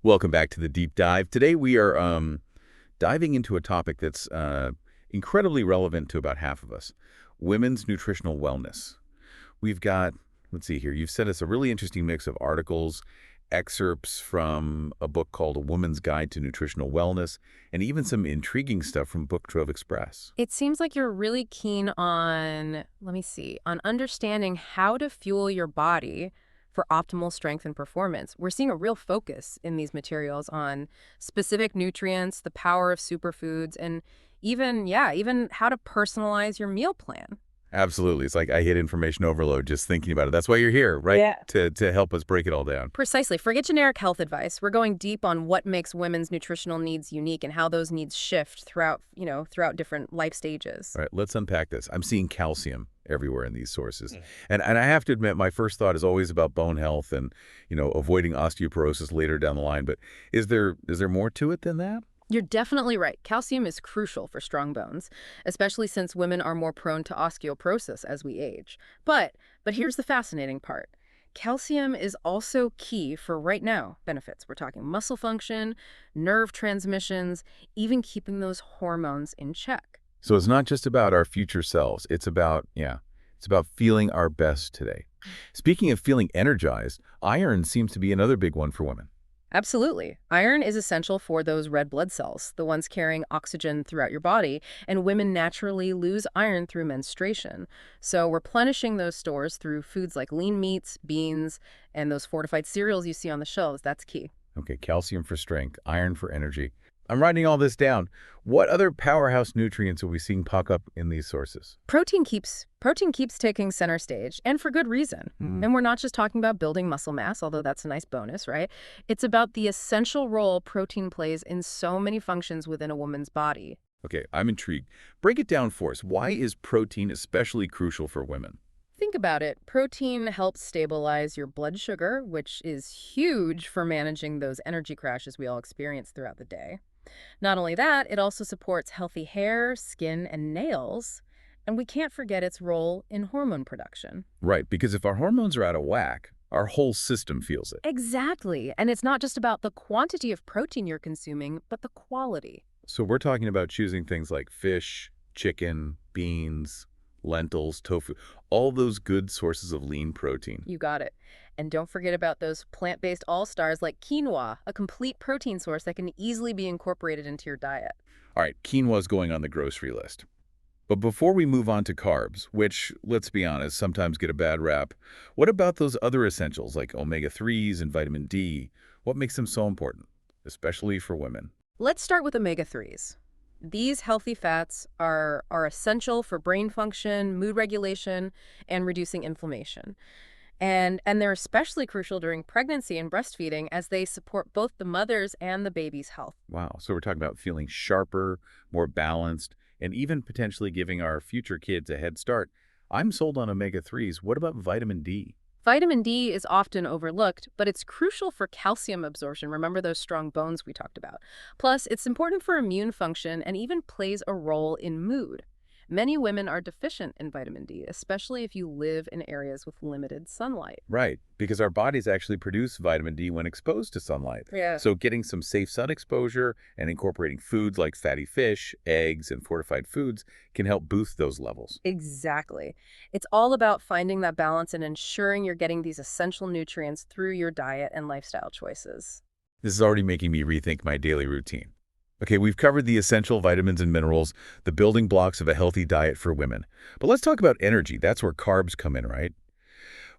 Welcome back to the deep dive. Today we are diving into a topic that's incredibly relevant to about half of us, women's nutritional wellness. We've got, let's see here, you've sent us a really interesting mix of articles, excerpts from a book called A Woman's Guide to Nutritional Wellness, and even some intriguing stuff from Book Trove Express. It seems like you're really keen on, let me see, on understanding how to fuel your body for optimal strength and performance. We're seeing a real focus in these materials on specific nutrients, the power of superfoods, and even how to personalize your meal plan. Absolutely. It's like I hit information overload just thinking about it. That's why you're here, right? Yeah. To help us break it all down. Precisely. Forget generic health advice. We're going deep on what makes women's nutritional needs unique and how those needs shift throughout different life stages. All right, let's unpack this. I'm seeing calcium everywhere in these sources. And I have to admit, my first thought is always about bone health and, avoiding osteoporosis later down the line. But is there more to it than that? You're definitely right. Calcium is crucial for strong bones, especially since women are more prone to osteoporosis as we age. But here's the fascinating part. Calcium is also key for right now benefits. We're talking muscle function, nerve transmissions, even keeping those hormones in check. So it's not just about our future selves. It's about feeling our best today. Speaking of feeling energized, iron seems to be another big one for women. Absolutely. Iron is essential for those red blood cells, the ones carrying oxygen throughout your body, and women naturally lose iron through menstruation. So replenishing those stores through foods like lean meats, beans, and those fortified cereals you see on the shelves, that's key. Okay, calcium for strength, iron for energy. I'm writing all this down. What other powerhouse nutrients are we seeing pop up in these sources? Protein keeps taking center stage, and for good reason. And we're not just talking about building muscle mass, although that's a nice bonus, right? It's about the essential role protein plays in so many functions within a woman's body. Okay, I'm intrigued. Break it down for us. Why is protein especially crucial for women? Think about it. Protein helps stabilize your blood sugar, which is huge for managing those energy crashes we all experience throughout the day. Not only that, it also supports healthy hair, skin, and nails. And we can't forget its role in hormone production. Right, because if our hormones are out of whack, our whole system feels it. Exactly. And it's not just about the quantity of protein you're consuming, but the quality. So we're talking about choosing things like fish, chicken, beans, lentils, tofu, all those good sources of lean protein. You got it. And don't forget about those plant-based all-stars like quinoa, a complete protein source that can easily be incorporated into your diet. All right, quinoa's going on the grocery list. But before we move on to carbs, which, let's be honest, sometimes get a bad rap, what about those other essentials like omega-3s and vitamin D? What makes them so important, especially for women? Let's start with omega-3s. These healthy fats are essential for brain function, mood regulation, and reducing inflammation. And they're especially crucial during pregnancy and breastfeeding as they support both the mother's and the baby's health. Wow, so we're talking about feeling sharper, more balanced, and even potentially giving our future kids a head start. I'm sold on omega-3s. What about vitamin D? Vitamin D is often overlooked, but it's crucial for calcium absorption. Remember those strong bones we talked about. Plus, it's important for immune function and even plays a role in mood. Many women are deficient in vitamin D, especially if you live in areas with limited sunlight. Right, because our bodies actually produce vitamin D when exposed to sunlight. Yeah. So getting some safe sun exposure and incorporating foods like fatty fish, eggs, and fortified foods can help boost those levels. Exactly. It's all about finding that balance and ensuring you're getting these essential nutrients through your diet and lifestyle choices. This is already making me rethink my daily routine. Okay, we've covered the essential vitamins and minerals, the building blocks of a healthy diet for women. But let's talk about energy. That's where carbs come in, right?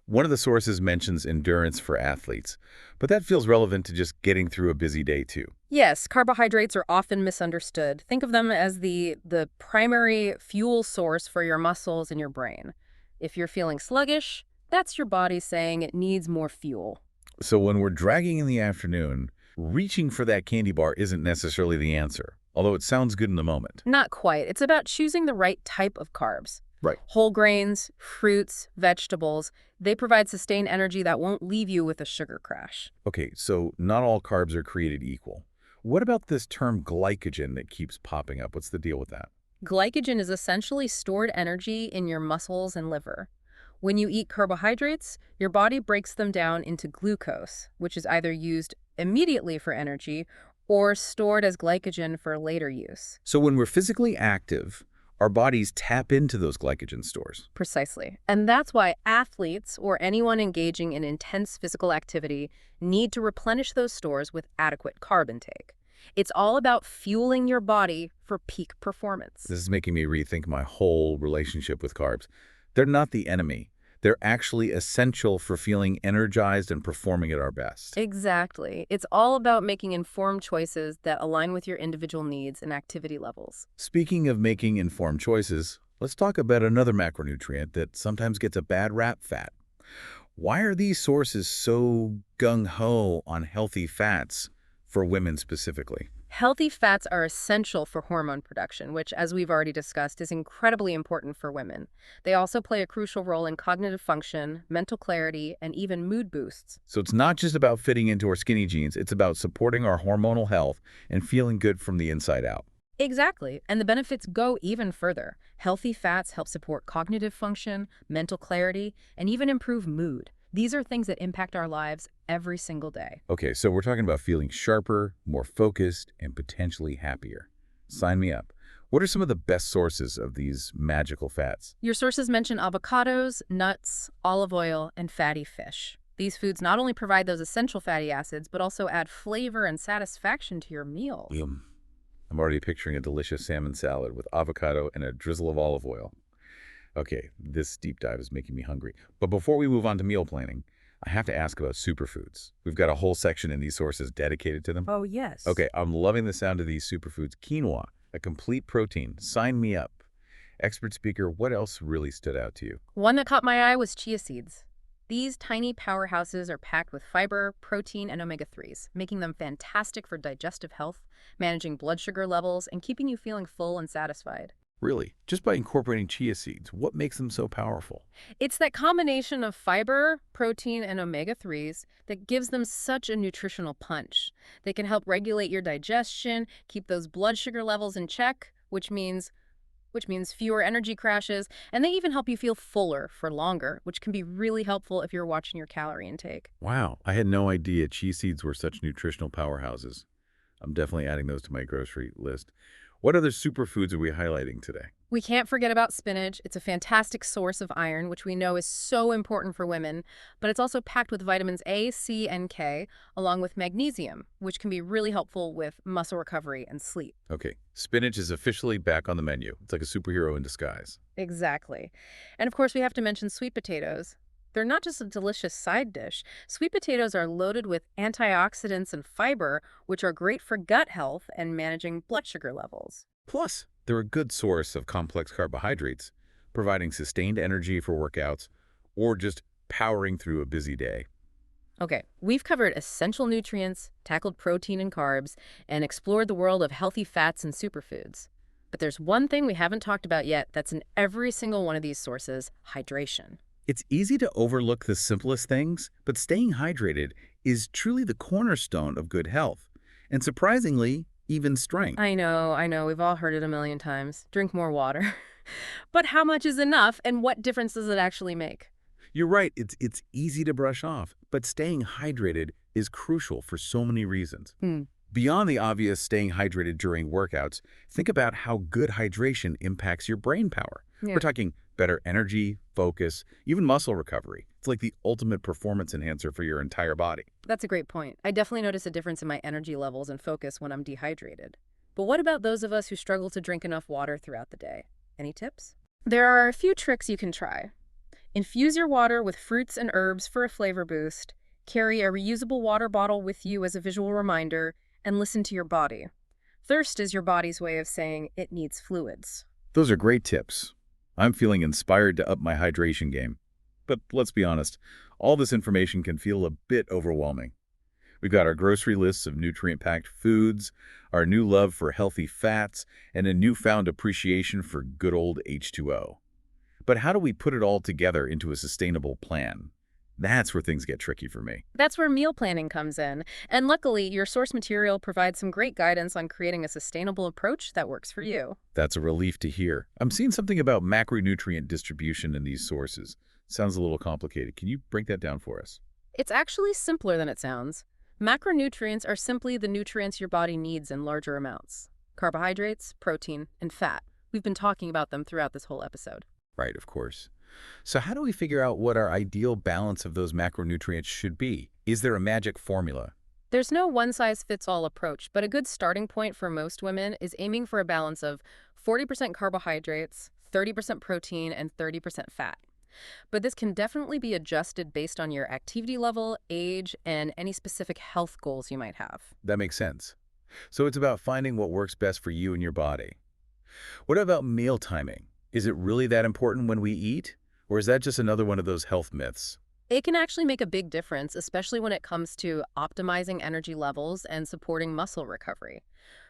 One of the sources mentions endurance for athletes, but that feels relevant to just getting through a busy day too. Yes, carbohydrates are often misunderstood. Think of them as the primary fuel source for your muscles and your brain. If you're feeling sluggish, that's your body saying it needs more fuel. So when we're dragging in the afternoon, reaching for that candy bar isn't necessarily the answer, although it sounds good in the moment. Not quite. It's about choosing the right type of carbs. Right. Whole grains, fruits, vegetables, they provide sustained energy that won't leave you with a sugar crash. Okay, so not all carbs are created equal. What about this term glycogen that keeps popping up? What's the deal with that? Glycogen is essentially stored energy in your muscles and liver. When you eat carbohydrates, your body breaks them down into glucose, which is either used immediately for energy or stored as glycogen for later use. So when we're physically active, our bodies tap into those glycogen stores. Precisely. And that's why athletes or anyone engaging in intense physical activity need to replenish those stores with adequate carb intake. It's all about fueling your body for peak performance. This is making me rethink my whole relationship with carbs. They're not the enemy. They're actually essential for feeling energized and performing at our best. Exactly. It's all about making informed choices that align with your individual needs and activity levels. Speaking of making informed choices, let's talk about another macronutrient that sometimes gets a bad rap: fat. Why are these sources so gung-ho on healthy fats for women specifically? Healthy fats are essential for hormone production, which, as we've already discussed, is incredibly important for women. They also play a crucial role in cognitive function, mental clarity, and even mood boosts. So it's not just about fitting into our skinny jeans, it's about supporting our hormonal health and feeling good from the inside out. Exactly, and the benefits go even further. Healthy fats help support cognitive function, mental clarity, and even improve mood. These are things that impact our lives every single day. Okay, so we're talking about feeling sharper, more focused, and potentially happier. Sign me up. What are some of the best sources of these magical fats? Your sources mention avocados, nuts, olive oil, and fatty fish. These foods not only provide those essential fatty acids, but also add flavor and satisfaction to your meals. Yum. I'm already picturing a delicious salmon salad with avocado and a drizzle of olive oil. Okay, this deep dive is making me hungry. But before we move on to meal planning, I have to ask about superfoods. We've got a whole section in these sources dedicated to them. Oh, yes. Okay, I'm loving the sound of these superfoods. Quinoa, a complete protein. Sign me up. Expert speaker, what else really stood out to you? One that caught my eye was chia seeds. These tiny powerhouses are packed with fiber, protein, and omega-3s, making them fantastic for digestive health, managing blood sugar levels, and keeping you feeling full and satisfied. Really, just by incorporating chia seeds, what makes them so powerful? It's that combination of fiber, protein, and omega-3s that gives them such a nutritional punch. They can help regulate your digestion, keep those blood sugar levels in check, which means fewer energy crashes, and they even help you feel fuller for longer, which can be really helpful if you're watching your calorie intake. Wow, I had no idea chia seeds were such nutritional powerhouses. I'm definitely adding those to my grocery list. What other superfoods are we highlighting today? We can't forget about spinach. It's a fantastic source of iron, which we know is so important for women, but it's also packed with vitamins A, C, and K, along with magnesium, which can be really helpful with muscle recovery and sleep. Okay, spinach is officially back on the menu. It's like a superhero in disguise. Exactly. And of course, we have to mention sweet potatoes. They're not just a delicious side dish. Sweet potatoes are loaded with antioxidants and fiber, which are great for gut health and managing blood sugar levels. Plus, they're a good source of complex carbohydrates, providing sustained energy for workouts or just powering through a busy day. Okay, we've covered essential nutrients, tackled protein and carbs, and explored the world of healthy fats and superfoods. But there's one thing we haven't talked about yet that's in every single one of these sources: hydration. It's easy to overlook the simplest things, but staying hydrated is truly the cornerstone of good health, and surprisingly, even strength. I know, we've all heard it a million times. Drink more water. But how much is enough, and what difference does it actually make? You're right, it's easy to brush off, but staying hydrated is crucial for so many reasons. Hmm. Beyond the obvious staying hydrated during workouts, think about how good hydration impacts your brain power. Yeah. We're talking better energy, focus, even muscle recovery. It's like the ultimate performance enhancer for your entire body. That's a great point. I definitely notice a difference in my energy levels and focus when I'm dehydrated. But what about those of us who struggle to drink enough water throughout the day? Any tips? There are a few tricks you can try. Infuse your water with fruits and herbs for a flavor boost. Carry a reusable water bottle with you as a visual reminder, and listen to your body. Thirst is your body's way of saying it needs fluids. Those are great tips. I'm feeling inspired to up my hydration game. But let's be honest, all this information can feel a bit overwhelming. We've got our grocery lists of nutrient-packed foods, our new love for healthy fats, and a newfound appreciation for good old H2O. But how do we put it all together into a sustainable plan? That's where things get tricky for me. That's where meal planning comes in. And luckily, your source material provides some great guidance on creating a sustainable approach that works for you. That's a relief to hear. I'm seeing something about macronutrient distribution in these sources. Sounds a little complicated. Can you break that down for us? It's actually simpler than it sounds. Macronutrients are simply the nutrients your body needs in larger amounts. Carbohydrates, protein, and fat. We've been talking about them throughout this whole episode. Right, of course. So how do we figure out what our ideal balance of those macronutrients should be? Is there a magic formula? There's no one-size-fits-all approach, but a good starting point for most women is aiming for a balance of 40% carbohydrates, 30% protein, and 30% fat. But this can definitely be adjusted based on your activity level, age, and any specific health goals you might have. That makes sense. So it's about finding what works best for you and your body. What about meal timing? Is it really that important when we eat? Or is that just another one of those health myths? It can actually make a big difference, especially when it comes to optimizing energy levels and supporting muscle recovery.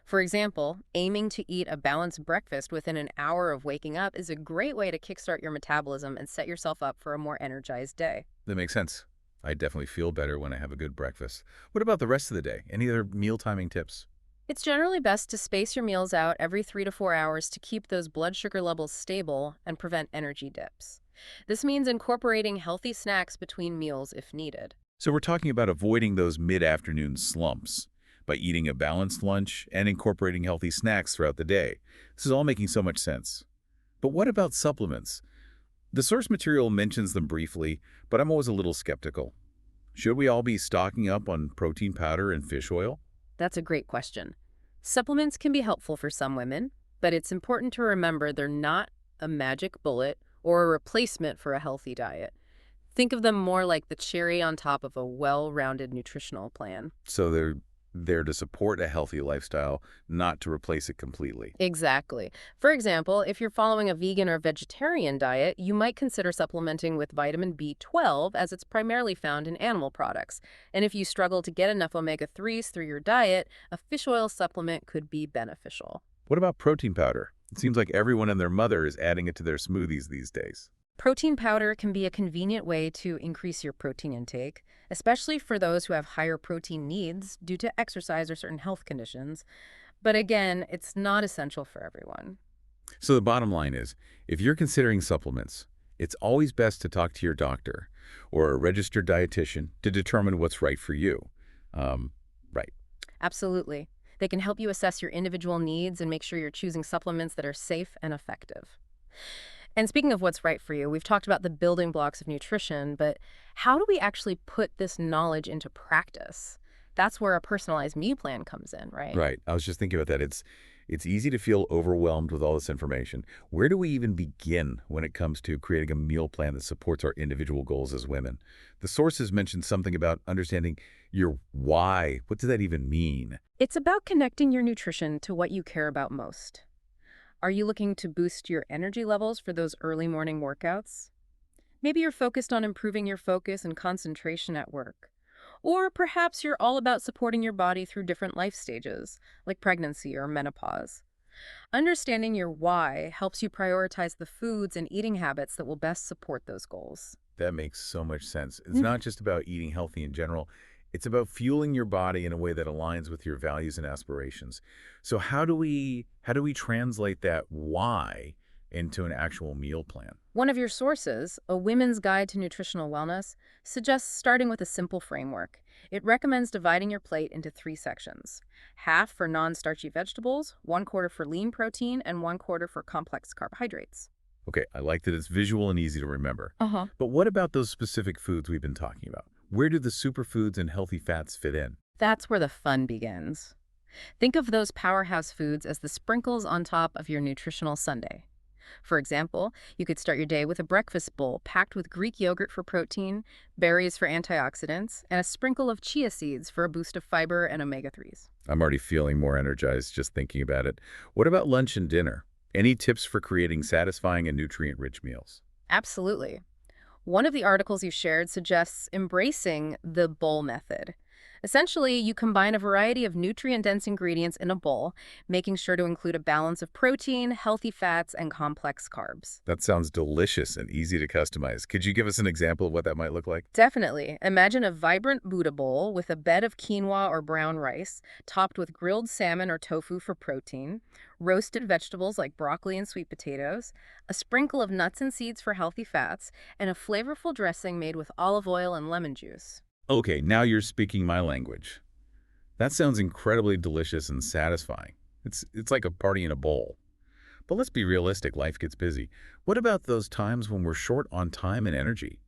For example, aiming to eat a balanced breakfast within an hour of waking up is a great way to kickstart your metabolism and set yourself up for a more energized day. That makes sense. I definitely feel better when I have a good breakfast. What about the rest of the day? Any other meal timing tips? It's generally best to space your meals out every 3 to 4 hours to keep those blood sugar levels stable and prevent energy dips. This means incorporating healthy snacks between meals if needed. So we're talking about avoiding those mid-afternoon slumps by eating a balanced lunch and incorporating healthy snacks throughout the day. This is all making so much sense. But what about supplements? The source material mentions them briefly, but I'm always a little skeptical. Should we all be stocking up on protein powder and fish oil? That's a great question. Supplements can be helpful for some women, but it's important to remember they're not a magic bullet or a replacement for a healthy diet. Think of them more like the cherry on top of a well-rounded nutritional plan. So they're there to support a healthy lifestyle, not to replace it completely. Exactly. For example, if you're following a vegan or vegetarian diet, you might consider supplementing with vitamin B12 as it's primarily found in animal products. And if you struggle to get enough omega-3s through your diet, a fish oil supplement could be beneficial. What about protein powder? It seems like everyone and their mother is adding it to their smoothies these days. Protein powder can be a convenient way to increase your protein intake, especially for those who have higher protein needs due to exercise or certain health conditions. But again, it's not essential for everyone. So the bottom line is, if you're considering supplements, it's always best to talk to your doctor or a registered dietitian to determine what's right for you. Right. Absolutely. They can help you assess your individual needs and make sure you're choosing supplements that are safe and effective. And speaking of what's right for you, we've talked about the building blocks of nutrition, but how do we actually put this knowledge into practice? That's where a personalized meal plan comes in, right? Right. I was just thinking about that. It's easy to feel overwhelmed with all this information. Where do we even begin when it comes to creating a meal plan that supports our individual goals as women? The sources mentioned something about understanding your why. What does that even mean? It's about connecting your nutrition to what you care about most. Are you looking to boost your energy levels for those early morning workouts? Maybe you're focused on improving your focus and concentration at work. Or perhaps you're all about supporting your body through different life stages, like pregnancy or menopause. Understanding your why helps you prioritize the foods and eating habits that will best support those goals. That makes so much sense. It's not just about eating healthy in general. It's about fueling your body in a way that aligns with your values and aspirations. So how do we translate that why into an actual meal plan? One of your sources, A Women's Guide to Nutritional Wellness, suggests starting with a simple framework. It recommends dividing your plate into 3 sections: half for non-starchy vegetables, 1/4 for lean protein, and 1/4 for complex carbohydrates. Okay, I like that it's visual and easy to remember. Uh-huh. But what about those specific foods we've been talking about? Where do the superfoods and healthy fats fit in? That's where the fun begins. Think of those powerhouse foods as the sprinkles on top of your nutritional sundae. For example, you could start your day with a breakfast bowl packed with Greek yogurt for protein, berries for antioxidants, and a sprinkle of chia seeds for a boost of fiber and omega-3s. I'm already feeling more energized just thinking about it. What about lunch and dinner? Any tips for creating satisfying and nutrient-rich meals? Absolutely. One of the articles you shared suggests embracing the bowl method. Essentially, you combine a variety of nutrient-dense ingredients in a bowl, making sure to include a balance of protein, healthy fats, and complex carbs. That sounds delicious and easy to customize. Could you give us an example of what that might look like? Definitely. Imagine a vibrant Buddha bowl with a bed of quinoa or brown rice, topped with grilled salmon or tofu for protein, roasted vegetables like broccoli and sweet potatoes, a sprinkle of nuts and seeds for healthy fats, and a flavorful dressing made with olive oil and lemon juice. Okay, now you're speaking my language. That sounds incredibly delicious and satisfying. It's like a party in a bowl. But let's be realistic, life gets busy. What about those times when we're short on time and energy?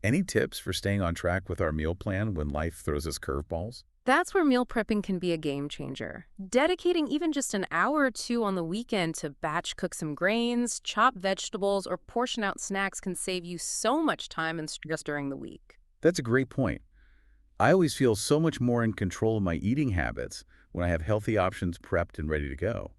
Any tips for staying on track with our meal plan when life throws us curveballs? That's where meal prepping can be a game changer. Dedicating even just an hour or two on the weekend to batch cook some grains, chop vegetables, or portion out snacks can save you so much time and stress during the week. That's a great point. I always feel so much more in control of my eating habits when I have healthy options prepped and ready to go.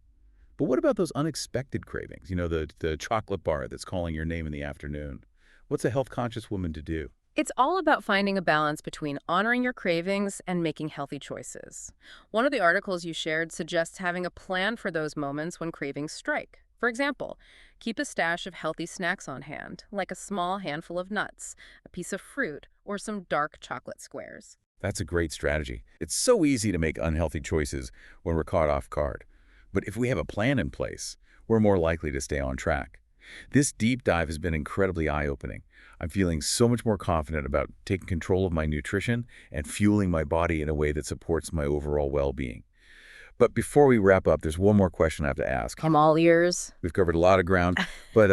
But what about those unexpected cravings? The chocolate bar that's calling your name in the afternoon. What's a health-conscious woman to do? It's all about finding a balance between honoring your cravings and making healthy choices. One of the articles you shared suggests having a plan for those moments when cravings strike. For example, keep a stash of healthy snacks on hand, like a small handful of nuts, a piece of fruit, or some dark chocolate squares. That's a great strategy. It's so easy to make unhealthy choices when we're caught off guard. But if we have a plan in place, we're more likely to stay on track. This deep dive has been incredibly eye-opening. I'm feeling so much more confident about taking control of my nutrition and fueling my body in a way that supports my overall well-being. But before we wrap up, there's one more question I have to ask. I'm all ears. We've covered a lot of ground, but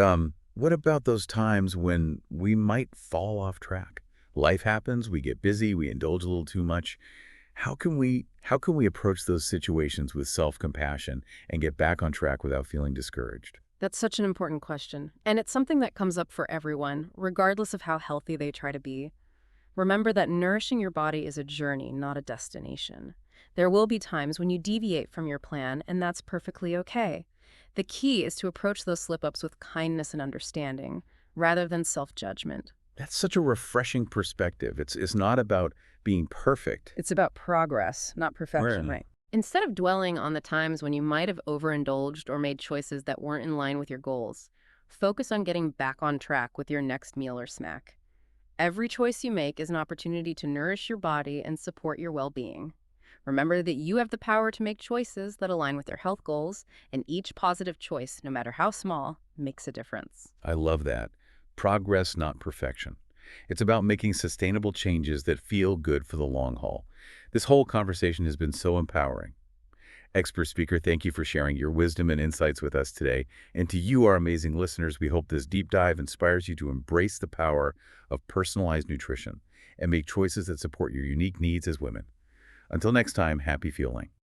what about those times when we might fall off track? Life happens, we get busy, we indulge a little too much. How can we approach those situations with self-compassion and get back on track without feeling discouraged? That's such an important question, and it's something that comes up for everyone, regardless of how healthy they try to be. Remember that nourishing your body is a journey, not a destination. There will be times when you deviate from your plan, and that's perfectly okay. The key is to approach those slip-ups with kindness and understanding, rather than self-judgment. That's such a refreshing perspective. It's not about being perfect. It's about progress, not perfection, Right. right? Instead of dwelling on the times when you might have overindulged or made choices that weren't in line with your goals, focus on getting back on track with your next meal or snack. Every choice you make is an opportunity to nourish your body and support your well-being. Remember that you have the power to make choices that align with your health goals, and each positive choice, no matter how small, makes a difference. I love that. Progress, not perfection. It's about making sustainable changes that feel good for the long haul. This whole conversation has been so empowering. Expert speaker, thank you for sharing your wisdom and insights with us today. And to you, our amazing listeners, we hope this deep dive inspires you to embrace the power of personalized nutrition and make choices that support your unique needs as women. Until next time, happy fueling.